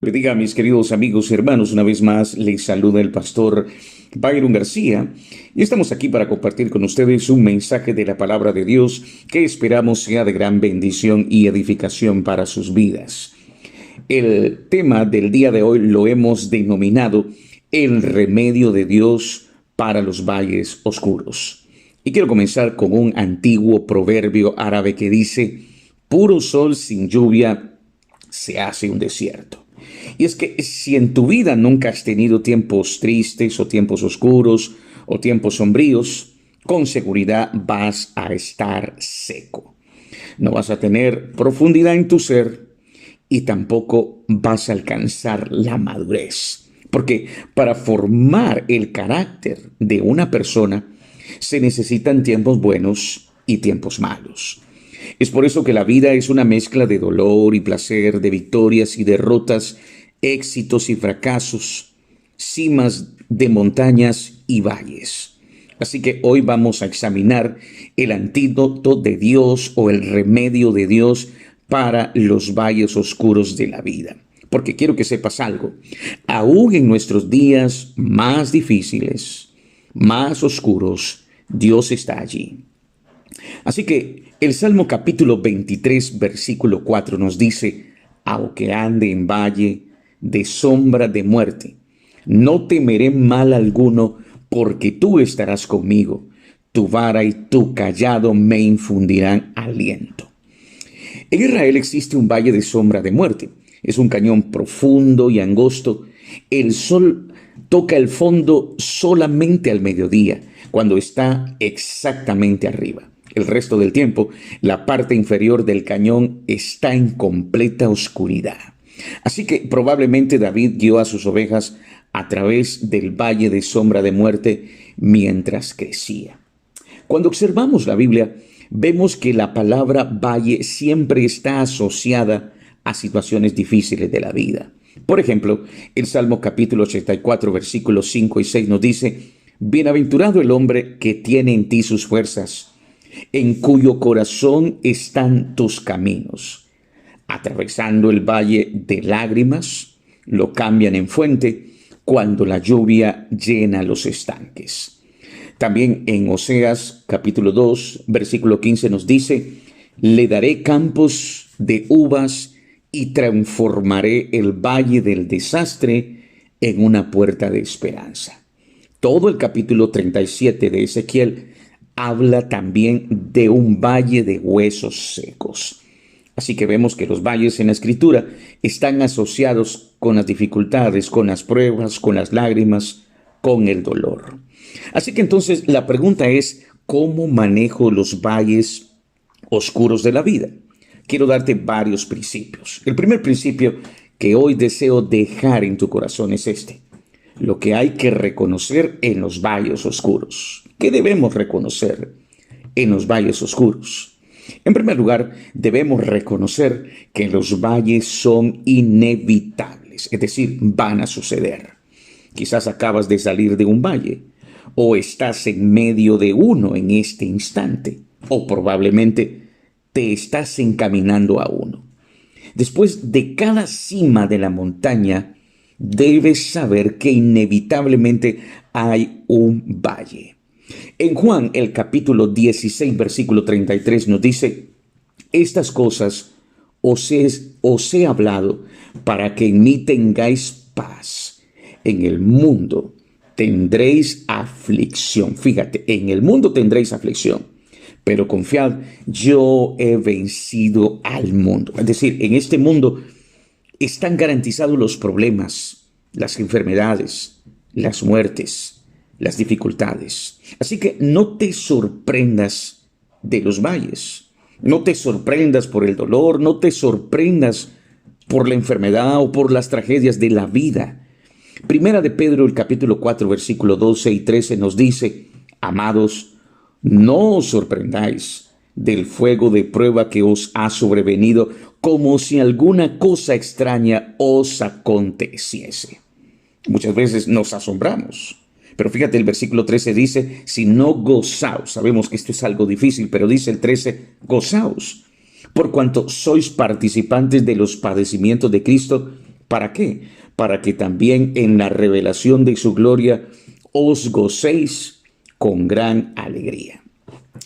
Bendiga, mis queridos amigos y hermanos, una vez más les saluda el pastor Byron García y estamos aquí para compartir con ustedes un mensaje de la palabra de Dios que esperamos sea de gran bendición y edificación para sus vidas. El tema del día de hoy lo hemos denominado el remedio de Dios para los valles oscuros. Y quiero comenzar con un antiguo proverbio árabe que dice: puro sol sin lluvia se hace un desierto. Y es que si en tu vida nunca has tenido tiempos tristes o tiempos oscuros o tiempos sombríos, con seguridad vas a estar seco. No vas a tener profundidad en tu ser y tampoco vas a alcanzar la madurez. Porque para formar el carácter de una persona se necesitan tiempos buenos y tiempos malos. Es por eso que la vida es una mezcla de dolor y placer, de victorias y derrotas, éxitos y fracasos, cimas de montañas y valles. Así que hoy vamos a examinar el antídoto de Dios o el remedio de Dios para los valles oscuros de la vida. Porque quiero que sepas algo, aún en nuestros días más difíciles, más oscuros, Dios está allí. Así que el Salmo capítulo 23, versículo 4 nos dice: aunque ande en valle de sombra de muerte, no temeré mal alguno, porque tú estarás conmigo. Tu vara y tu cayado me infundirán aliento. En Israel existe un valle de sombra de muerte. Es un cañón profundo y angosto. El sol toca el fondo solamente al mediodía, cuando está exactamente arriba. El resto del tiempo, la parte inferior del cañón está en completa oscuridad. Así que probablemente David guió a sus ovejas a través del valle de sombra de muerte mientras crecía. Cuando observamos la Biblia, vemos que la palabra valle siempre está asociada a situaciones difíciles de la vida. Por ejemplo, el Salmo capítulo 84, versículos 5 y 6 nos dice: bienaventurado el hombre que tiene en ti sus fuerzas, en cuyo corazón están tus caminos. Atravesando el valle de lágrimas, lo cambian en fuente cuando la lluvia llena los estanques. También en Oseas capítulo 2, versículo 15 nos dice: le daré campos de uvas y transformaré el valle del desastre en una puerta de esperanza. Todo el capítulo 37 de Ezequiel habla también de un valle de huesos secos. Así que vemos que los valles en la Escritura están asociados con las dificultades, con las pruebas, con las lágrimas, con el dolor. Así que entonces la pregunta es: ¿cómo manejo los valles oscuros de la vida? Quiero darte varios principios. El primer principio que hoy deseo dejar en tu corazón es este: lo que hay que reconocer en los valles oscuros. ¿Qué debemos reconocer en los valles oscuros? En primer lugar, debemos reconocer que los valles son inevitables, es decir, van a suceder. Quizás acabas de salir de un valle, o estás en medio de uno en este instante, o probablemente te estás encaminando a uno. Después de cada cima de la montaña, debes saber que inevitablemente hay un valle. En Juan, el capítulo 16, versículo 33 nos dice: estas cosas os he hablado para que en mí tengáis paz. En el mundo tendréis aflicción. Fíjate, en el mundo tendréis aflicción, pero confiad, yo he vencido al mundo. Es decir, en este mundo están garantizados los problemas, las enfermedades, las muertes, las dificultades. Así que no te sorprendas de los valles. No te sorprendas por el dolor, no te sorprendas por la enfermedad o por las tragedias de la vida. Primera de Pedro, el capítulo 4, versículo 12 y 13 nos dice: amados, no os sorprendáis del fuego de prueba que os ha sobrevenido, como si alguna cosa extraña os aconteciese. Muchas veces nos asombramos. Pero fíjate, el versículo 13 dice: si no gozaos. Sabemos que esto es algo difícil, pero dice el 13: gozaos, por cuanto sois participantes de los padecimientos de Cristo, ¿Para qué? Para que también en la revelación de su gloria os gocéis con gran alegría.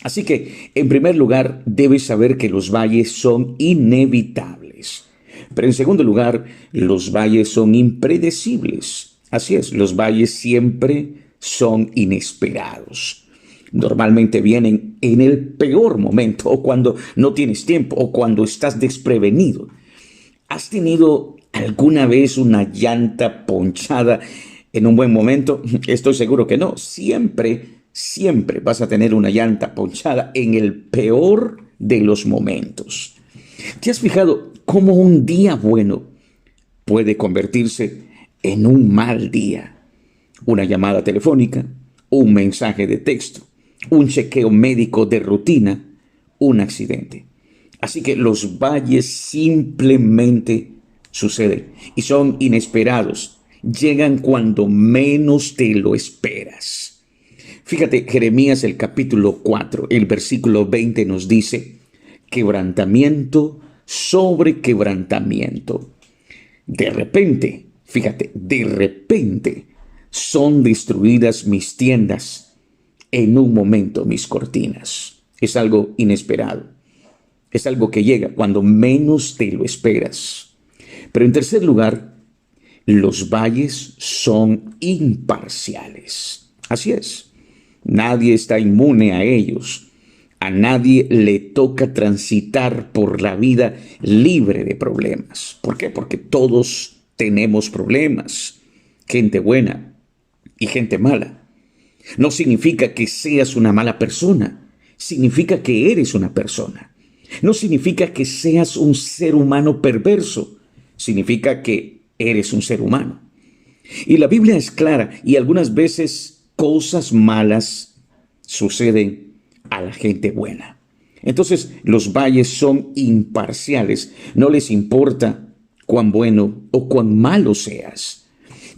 Así que, en primer lugar, debes saber que los valles son inevitables. Pero en segundo lugar, los valles son impredecibles. Así es, los valles siempre son inesperados. Normalmente vienen en el peor momento, o cuando no tienes tiempo, o cuando estás desprevenido. ¿Has tenido alguna vez una llanta ponchada en un buen momento? Estoy seguro que no. Siempre vas a tener una llanta ponchada en el peor de los momentos. ¿Te has fijado cómo un día bueno puede convertirse en un mal día? Una llamada telefónica, un mensaje de texto, un chequeo médico de rutina, un accidente. Así que los valles simplemente suceden y son inesperados. Llegan cuando menos te lo esperas. Fíjate, Jeremías el capítulo 4, el versículo 20 nos dice, quebrantamiento sobre quebrantamiento. De repente, fíjate, de repente son destruidas mis tiendas, en un momento mis cortinas. Es algo inesperado. Es algo que llega cuando menos te lo esperas. Pero en tercer lugar, los valles son imparciales. Así es. Nadie está inmune a ellos. A nadie le toca transitar por la vida libre de problemas. ¿Por qué? Porque todos tenemos problemas. Gente buena y gente mala. No significa que seas una mala persona. Significa que eres una persona. No significa que seas un ser humano perverso. Significa que eres un ser humano. Y la Biblia es clara y algunas veces cosas malas suceden a la gente buena. Entonces los valles son imparciales. No les importa cuán bueno o cuán malo seas.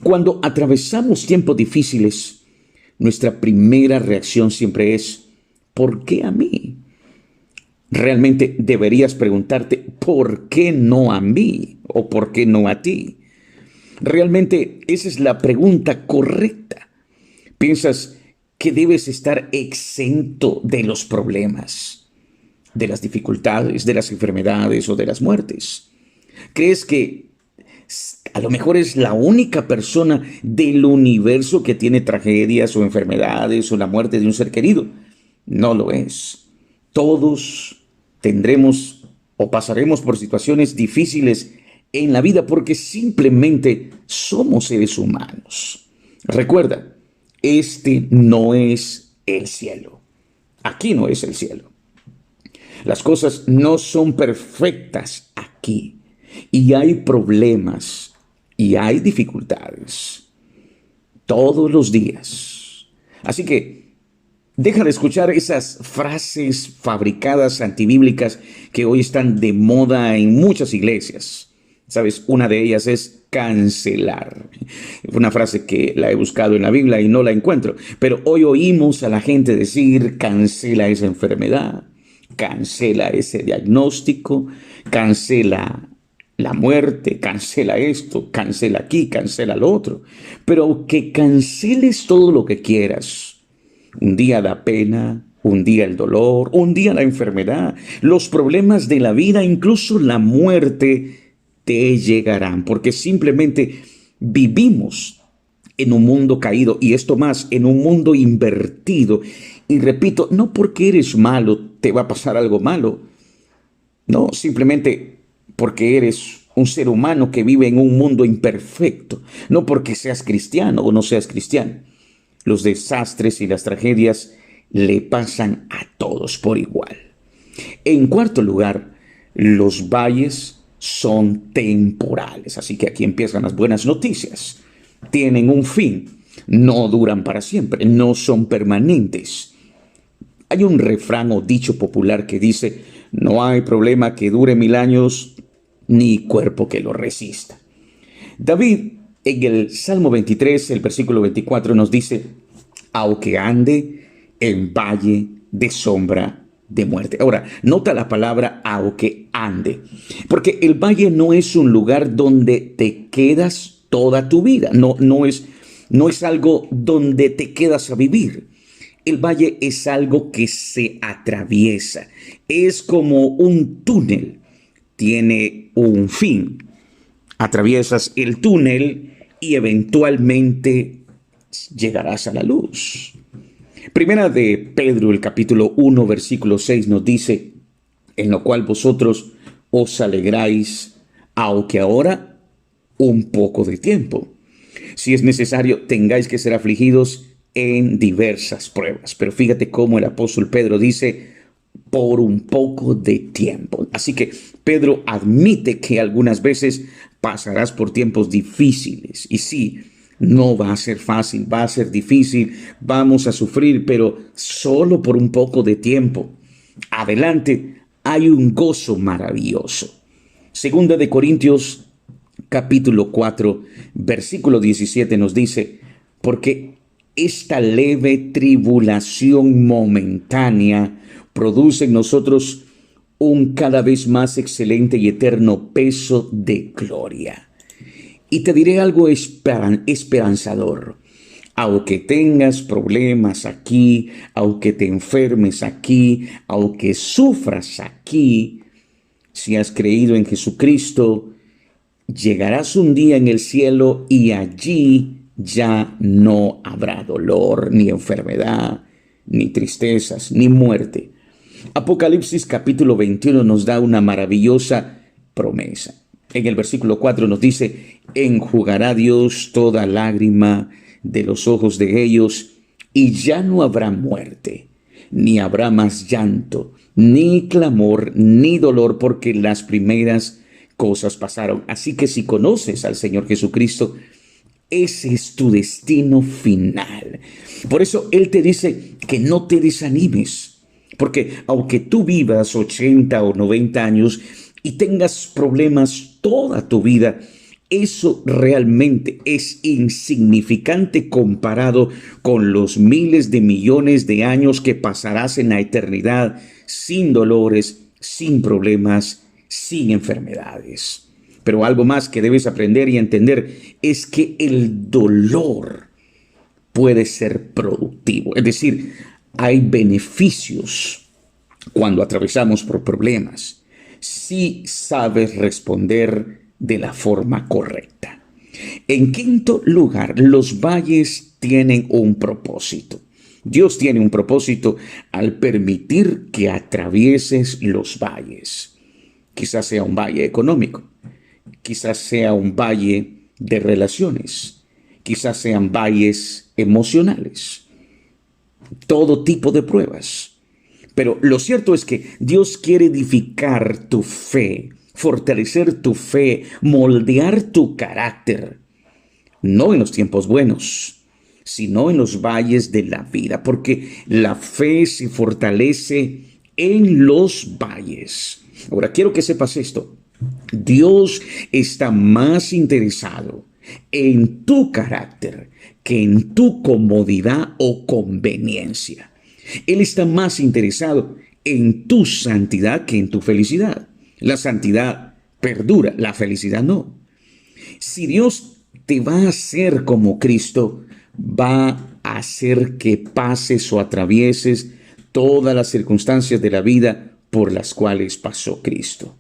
Cuando atravesamos tiempos difíciles, nuestra primera reacción siempre es, ¿por qué a mí? Realmente deberías preguntarte, ¿por qué no a mí? ¿O por qué no a ti? Realmente esa es la pregunta correcta. ¿Piensas que debes estar exento de los problemas, de las dificultades, de las enfermedades o de las muertes? ¿Crees que a lo mejor es la única persona del universo que tiene tragedias o enfermedades o la muerte de un ser querido? No lo es. Todos tendremos o pasaremos por situaciones difíciles en la vida porque simplemente somos seres humanos. Recuerda, este no es el cielo. Aquí no es el cielo. Las cosas no son perfectas aquí. Y hay problemas y hay dificultades todos los días. Así que deja de escuchar esas frases fabricadas antibíblicas que hoy están de moda en muchas iglesias. ¿Sabes? Una de ellas es cancelar. Una frase que la he buscado en la Biblia y no la encuentro. Pero hoy oímos a la gente decir, cancela esa enfermedad, cancela ese diagnóstico, cancela la muerte, cancela esto, cancela aquí, cancela lo otro. Pero que canceles todo lo que quieras. Un día da pena, un día el dolor, un día la enfermedad, los problemas de la vida, incluso la muerte te llegarán, porque simplemente vivimos en un mundo caído y esto más, en un mundo invertido. Y repito, no porque eres malo te va a pasar algo malo. No, simplemente porque eres un ser humano que vive en un mundo imperfecto. No porque seas cristiano o no seas cristiano. Los desastres y las tragedias le pasan a todos por igual. En cuarto lugar, los valles son temporales. Así que aquí empiezan las buenas noticias. Tienen un fin. No duran para siempre. No son permanentes. Hay un refrán o dicho popular que dice, no hay problema que dure 1000 años, ni cuerpo que lo resista. David, en el Salmo 23, el versículo 24, nos dice, aunque ande en valle de sombra de muerte. Ahora, nota la palabra aunque ande, porque el valle no es un lugar donde te quedas toda tu vida, no es algo donde te quedas a vivir. El valle es algo que se atraviesa, es como un túnel, tiene un fin. Atraviesas el túnel y eventualmente llegarás a la luz. Primera de Pedro, el capítulo 1, versículo 6 nos dice, en lo cual vosotros os alegráis, aunque ahora un poco de tiempo. Si es necesario, tengáis que ser afligidos en diversas pruebas. Pero fíjate cómo el apóstol Pedro dice, por un poco de tiempo. Así que Pedro admite que algunas veces pasarás por tiempos difíciles. Y sí, no va a ser fácil, va a ser difícil, vamos a sufrir, pero solo por un poco de tiempo. Adelante, hay un gozo maravilloso. Segunda de Corintios, capítulo 4, versículo 17 nos dice, porque esta leve tribulación momentánea produce en nosotros un cada vez más excelente y eterno peso de gloria. Y te diré algo esperanzador. Aunque tengas problemas aquí, aunque te enfermes aquí, aunque sufras aquí, si has creído en Jesucristo, llegarás un día en el cielo y allí ya no habrá dolor, ni enfermedad, ni tristezas, ni muerte. Apocalipsis capítulo 21 nos da una maravillosa promesa. En el versículo 4 nos dice, enjugará Dios toda lágrima de los ojos de ellos, y ya no habrá muerte, ni habrá más llanto, ni clamor, ni dolor, porque las primeras cosas pasaron. Así que si conoces al Señor Jesucristo, ese es tu destino final. Por eso Él te dice que no te desanimes, porque aunque tú vivas 80 o 90 años y tengas problemas toda tu vida, eso realmente es insignificante comparado con los miles de millones de años que pasarás en la eternidad sin dolores, sin problemas, sin enfermedades. Pero algo más que debes aprender y entender es que el dolor puede ser productivo. Es decir, hay beneficios cuando atravesamos por problemas, si sabes responder de la forma correcta. En quinto lugar, los valles tienen un propósito. Dios tiene un propósito al permitir que atravieses los valles. Quizás sea un valle económico, quizás sea un valle de relaciones, quizás sean valles emocionales, todo tipo de pruebas. Pero lo cierto es que Dios quiere edificar tu fe, fortalecer tu fe, moldear tu carácter, no en los tiempos buenos, sino en los valles de la vida, porque la fe se fortalece en los valles. Ahora, quiero que sepas esto. Dios está más interesado en tu carácter que en tu comodidad o conveniencia. Él está más interesado en tu santidad que en tu felicidad. La santidad perdura, la felicidad no. Si Dios te va a hacer como Cristo, va a hacer que pases o atravieses todas las circunstancias de la vida por las cuales pasó Cristo.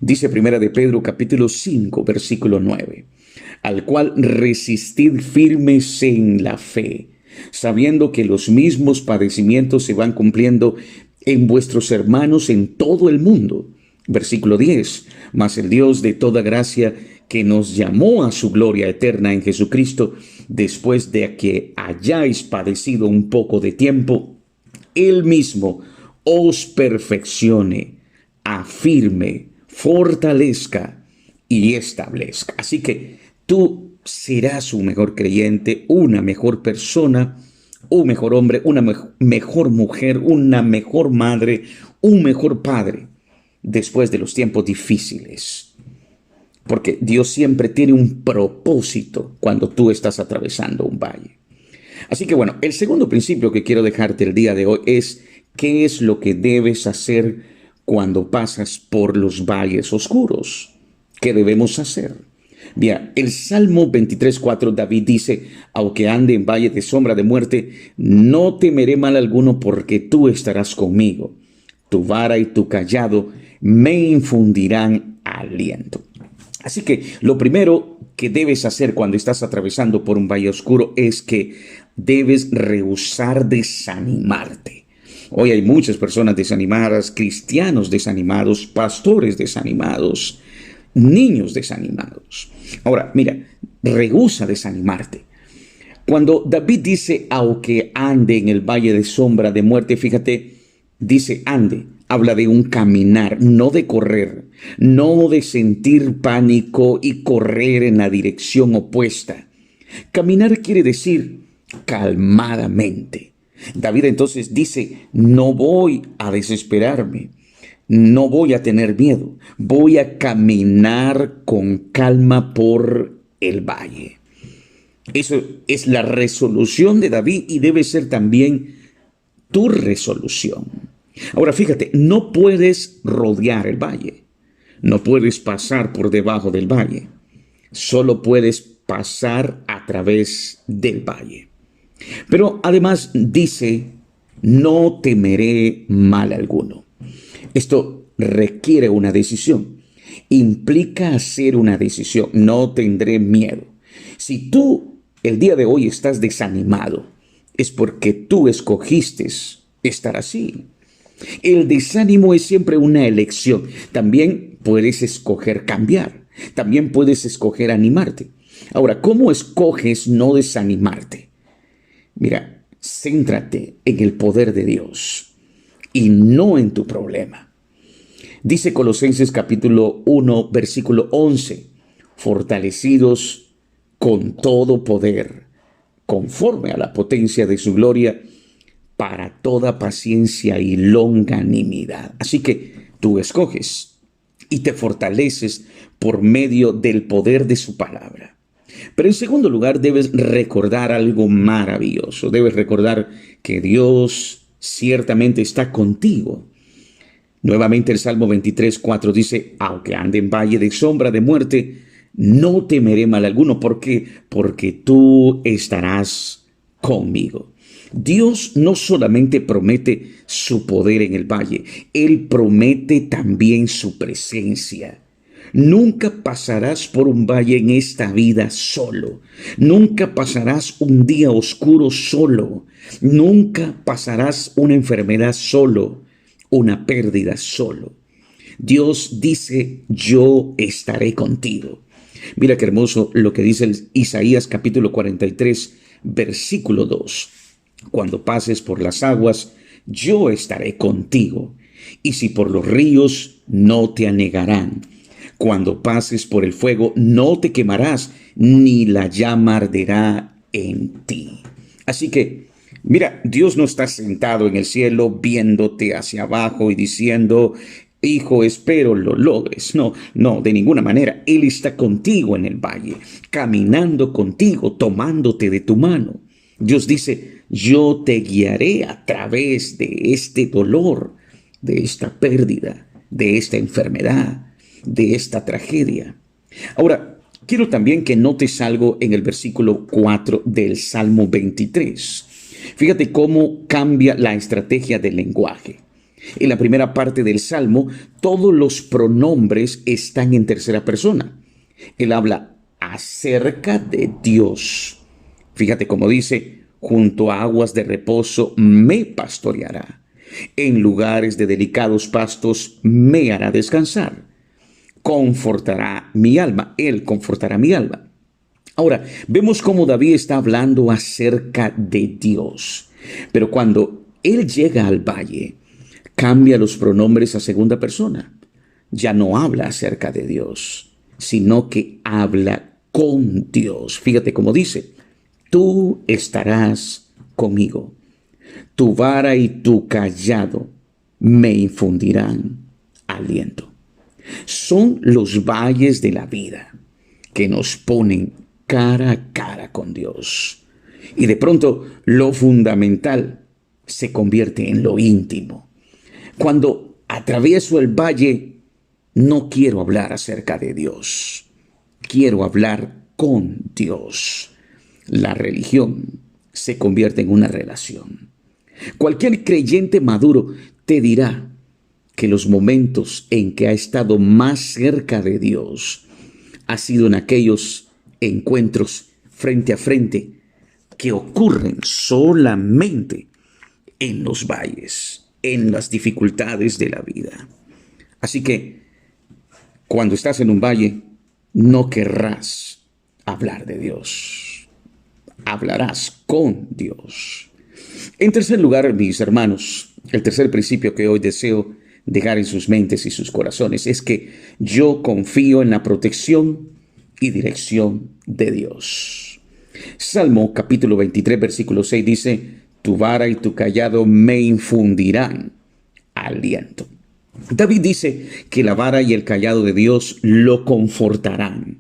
Dice Primera de Pedro capítulo 5 versículo 9, al cual resistid firmes en la fe, sabiendo que los mismos padecimientos se van cumpliendo en vuestros hermanos en todo el mundo. Versículo 10, mas el Dios de toda gracia, que nos llamó a su gloria eterna en Jesucristo, después de que hayáis padecido un poco de tiempo, Él mismo os perfeccione, afirme, fortalezca y establezca. Así que tú serás un mejor creyente, una mejor persona, un mejor hombre, una mejor mujer, una mejor madre, un mejor padre después de los tiempos difíciles. Porque Dios siempre tiene un propósito cuando tú estás atravesando un valle. Así que bueno, el segundo principio que quiero dejarte el día de hoy es ¿Qué es lo que debes hacer cuando pasas por los valles oscuros? ¿Qué debemos hacer? Mira, el Salmo 23:4, David dice, aunque ande en valle de sombra de muerte, no temeré mal alguno porque tú estarás conmigo. Tu vara y tu cayado me infundirán aliento. Así que lo primero que debes hacer cuando estás atravesando por un valle oscuro es que debes rehusar desanimarte. Hoy hay muchas personas desanimadas, cristianos desanimados, pastores desanimados, niños desanimados. Ahora, mira, rehúsa desanimarte. Cuando David dice, aunque ande en el valle de sombra de muerte, fíjate, dice ande, habla de un caminar, no de correr, no de sentir pánico y correr en la dirección opuesta. Caminar quiere decir calmadamente. David entonces dice, no voy a desesperarme, no voy a tener miedo, voy a caminar con calma por el valle. Eso es la resolución de David y debe ser también tu resolución. Ahora fíjate, no puedes rodear el valle, no puedes pasar por debajo del valle, solo puedes pasar a través del valle. Pero además dice, no temeré mal alguno. Esto requiere una decisión, implica hacer una decisión, no tendré miedo. Si tú el día de hoy estás desanimado, es porque tú escogiste estar así. El desánimo es siempre una elección. También puedes escoger cambiar. También puedes escoger animarte. Ahora, ¿cómo escoges no desanimarte? Mira, céntrate en el poder de Dios y no en tu problema. Dice Colosenses capítulo 1, versículo 11, fortalecidos con todo poder, conforme a la potencia de su gloria, para toda paciencia y longanimidad. Así que tú escoges y te fortaleces por medio del poder de su palabra. Pero en segundo lugar, debes recordar algo maravilloso. Debes recordar que Dios ciertamente está contigo. Nuevamente el Salmo 23:4 dice, aunque ande en valle de sombra de muerte, no temeré mal alguno, porque tú estarás conmigo. Dios no solamente promete su poder en el valle, Él promete también su presencia. Nunca pasarás por un valle en esta vida solo. Nunca pasarás un día oscuro solo. Nunca pasarás una enfermedad solo, una pérdida solo. Dios dice, yo estaré contigo. Mira qué hermoso lo que dice Isaías capítulo 43, versículo 2. Cuando pases por las aguas, yo estaré contigo. Y si por los ríos, no te anegarán. Cuando pases por el fuego, no te quemarás, ni la llama arderá en ti. Así que, mira, Dios no está sentado en el cielo viéndote hacia abajo y diciendo, hijo, espero lo logres. No, no, de ninguna manera. Él está contigo en el valle, caminando contigo, tomándote de tu mano. Dios dice, yo te guiaré a través de este dolor, de esta pérdida, de esta enfermedad, de esta tragedia. Ahora, quiero también que notes algo en el versículo 4 del Salmo 23. Fíjate cómo cambia la estrategia del lenguaje. En la primera parte del Salmo, todos los pronombres están en tercera persona. Él habla acerca de Dios. Fíjate cómo dice, junto a aguas de reposo me pastoreará. En lugares de delicados pastos me hará descansar. Confortará mi alma. Él confortará mi alma. Ahora, vemos cómo David está hablando acerca de Dios. Pero cuando él llega al valle, cambia los pronombres a segunda persona. Ya no habla acerca de Dios, sino que habla con Dios. Fíjate cómo dice, tú estarás conmigo. Tu vara y tu cayado me infundirán aliento. Son los valles de la vida que nos ponen cara a cara con Dios. Y de pronto lo fundamental se convierte en lo íntimo. Cuando atravieso el valle, no quiero hablar acerca de Dios. Quiero hablar con Dios. La religión se convierte en una relación. Cualquier creyente maduro te dirá que los momentos en que ha estado más cerca de Dios ha sido en aquellos encuentros frente a frente que ocurren solamente en los valles, en las dificultades de la vida. Así que cuando estás en un valle, no querrás hablar de Dios. Hablarás con Dios. En tercer lugar, mis hermanos, el tercer principio que hoy deseo dejar en sus mentes y sus corazones es que yo confío en la protección y dirección de Dios. Salmo capítulo 23, versículo 6 dice: tu vara y tu callado me infundirán aliento. David dice que la vara y el callado de Dios lo confortarán.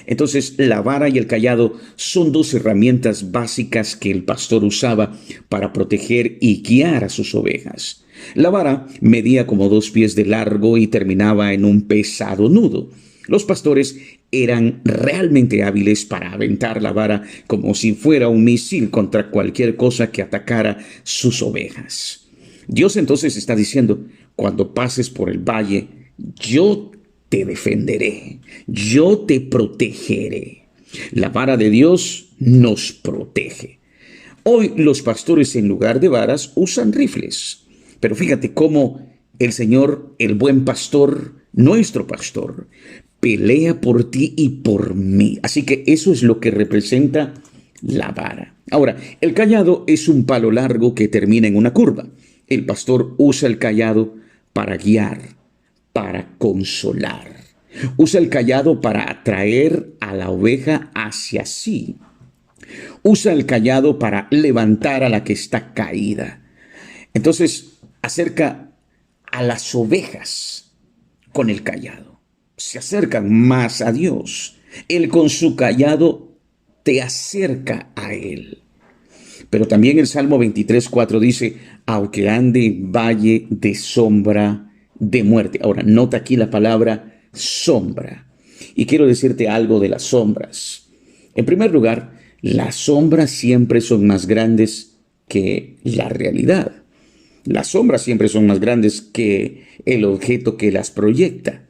Entonces, la vara y el callado son dos herramientas básicas que el pastor usaba para proteger y guiar a sus ovejas. La vara medía como 2 pies de largo y terminaba en un pesado nudo. Los pastores eran realmente hábiles para aventar la vara como si fuera un misil contra cualquier cosa que atacara sus ovejas. Dios entonces está diciendo: cuando pases por el valle, yo te defenderé, yo te protegeré. La vara de Dios nos protege. Hoy los pastores, en lugar de varas, usan rifles. Pero fíjate cómo el Señor, el buen pastor, nuestro pastor, pelea por ti y por mí. Así que eso es lo que representa la vara. Ahora, el cayado es un palo largo que termina en una curva. El pastor usa el cayado para guiar, para consolar. Usa el cayado para atraer a la oveja hacia sí. Usa el cayado para levantar a la que está caída. Entonces, acerca a las ovejas con el cayado. Se acercan más a Dios. Él con su cayado te acerca a Él. Pero también el Salmo 23:4 dice: aunque ande en valle de sombra de muerte. Ahora, nota aquí la palabra sombra. Y quiero decirte algo de las sombras. En primer lugar, las sombras siempre son más grandes que la realidad. Las sombras siempre son más grandes que el objeto que las proyecta.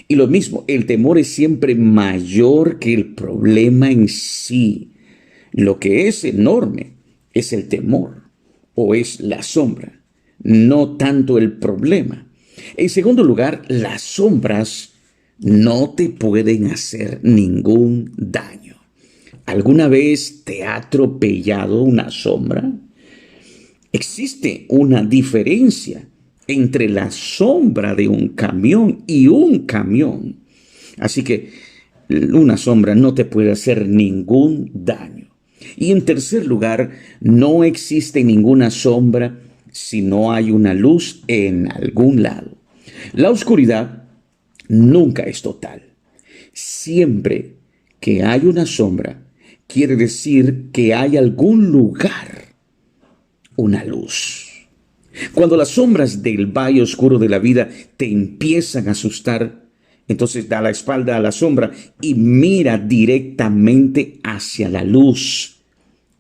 Y lo mismo, el temor es siempre mayor que el problema en sí. Lo que es enorme es el temor o es la sombra, no tanto el problema. En segundo lugar, las sombras no te pueden hacer ningún daño. ¿Alguna vez te ha atropellado una sombra? Existe una diferencia entre la sombra de un camión y un camión. Así que una sombra no te puede hacer ningún daño. Y en tercer lugar, no existe ninguna sombra si no hay una luz en algún lado. La oscuridad nunca es total. Siempre que hay una sombra, quiere decir que hay algún lugar, una luz. Cuando las sombras del valle oscuro de la vida te empiezan a asustar, entonces da la espalda a la sombra y mira directamente hacia la luz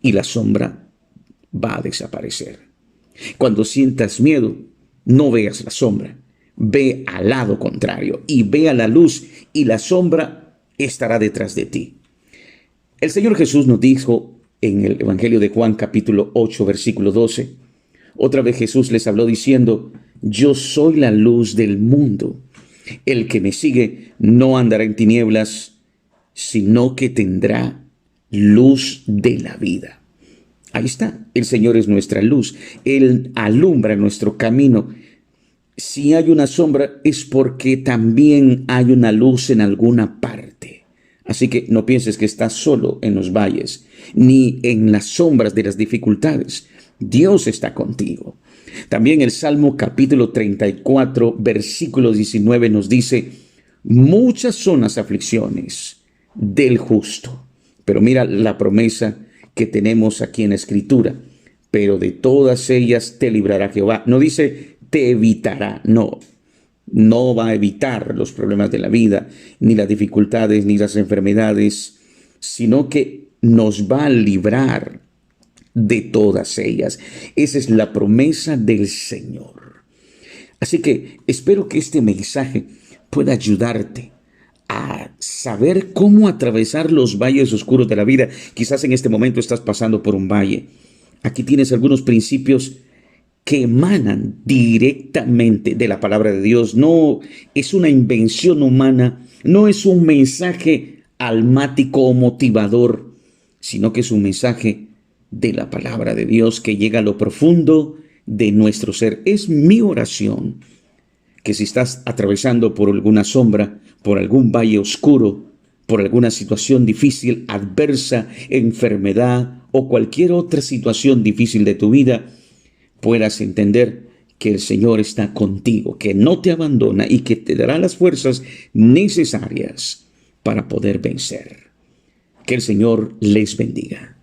y la sombra va a desaparecer. Cuando sientas miedo, no veas la sombra, ve al lado contrario y ve a la luz y la sombra estará detrás de ti. El Señor Jesús nos dijo en el Evangelio de Juan capítulo 8 versículo 12, otra vez Jesús les habló diciendo: yo soy la luz del mundo. El que me sigue no andará en tinieblas, sino que tendrá luz de la vida. Ahí está, el Señor es nuestra luz. Él alumbra nuestro camino. Si hay una sombra es porque también hay una luz en alguna parte. Así que no pienses que estás solo en los valles, ni en las sombras de las dificultades. Dios está contigo. También el Salmo capítulo 34, versículo 19 nos dice: muchas son las aflicciones del justo. Pero mira la promesa que tenemos aquí en la Escritura: pero de todas ellas te librará Jehová. No dice te evitará, no. No va a evitar los problemas de la vida, ni las dificultades, ni las enfermedades, sino que nos va a librar de todas ellas. Esa es la promesa del Señor. Así que espero que este mensaje pueda ayudarte a saber cómo atravesar los valles oscuros de la vida. Quizás en este momento estás pasando por un valle. Aquí tienes algunos principios que emanan directamente de la palabra de Dios. No es una invención humana, no es un mensaje almático o motivador, sino que es un mensaje de la palabra de Dios que llega a lo profundo de nuestro ser. Es mi oración que si estás atravesando por alguna sombra, por algún valle oscuro, por alguna situación difícil, adversa, enfermedad o cualquier otra situación difícil de tu vida, puedas entender que el Señor está contigo, que no te abandona y que te dará las fuerzas necesarias para poder vencer. Que el Señor les bendiga.